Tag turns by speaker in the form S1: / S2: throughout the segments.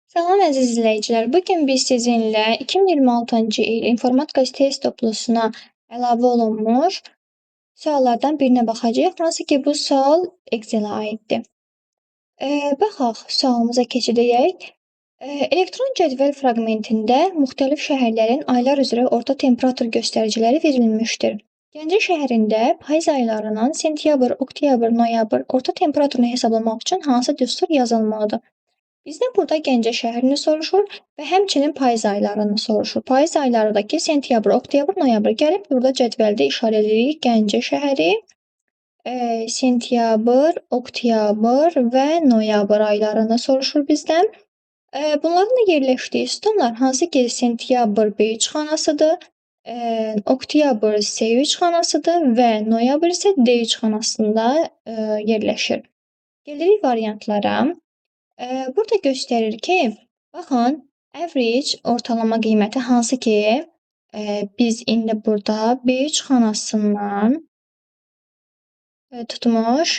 S1: Salam əziz izləyicilər. Bu gün biz sizinlə 2026-cı il informatika test toplusuna əlavə olunmuş suallardan birinə baxacağıq. Hansı ki, bu sual Excel-ə aiddir. Baxaq, sualımıza keçidək. Elektron cədvəl fraqmentində müxtəlif şəhərlərin aylar üzrə orta temperatur göstəriciləri verilmişdir. Gəncə şəhərində payız aylarının sentyabr, oktyabr, noyabr orta temperaturunu hesablamaq üçün hansı düstur yazılmalıdır? Bizdən burada Gəncə şəhərini soruşur və həmçinin payız aylarını soruşur. Payız aylarındakı sentyabr, oktyabr, noyabr. Gəlib burada cədvəldə işarə edirik Gəncə şəhəri, sentyabr, oktyabr və noyabr aylarını soruşur bizdən. Bunların da yerləşdiyi sütunlar hansı ki, sentyabr B3 xanasıdır, oktyabr S3 xanasıdır və noyabr isə D3 xanasında yerləşir. Gelirik variantlara. Burada göstərir ki, baxın, average ortalama qiyməti hansı ki, biz indi burada B3 xanasından tutmuş,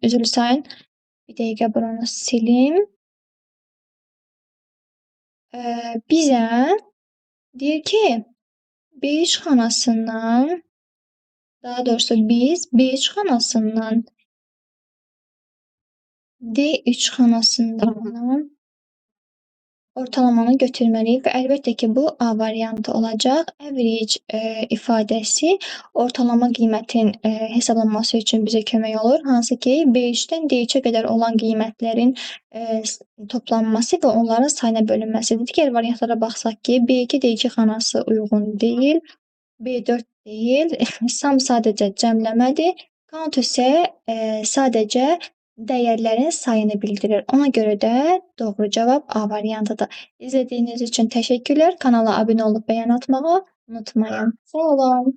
S1: üzr istəyin, bir dəqiqə buranı silim. Bizə deyir ki, B3 xanasından, daha doğrusu biz B3 xanasından D3 xanasından ortalamanı götürməliyik və əlbəttə ki, bu A variantı olacaq. Average ifadəsi ortalama qiymətin hesablanması üçün bizə kömək olur. Hansı ki, B3-dən D3-ə qədər olan qiymətlərin toplanması və onların sayına bölünməsidir. Digər variantlara baxsaq ki, B2, D2 xanası uyğun deyil, B4 deyil, sum sadəcə cəmləmədir, count isə sadəcə dəyərlərin sayını bildirir. Ona görə də doğru cavab A variantıdır. İzlədiyiniz üçün təşəkkürlər. Kanala abunə olub bəyən atmağı unutmayın. Sağ olun.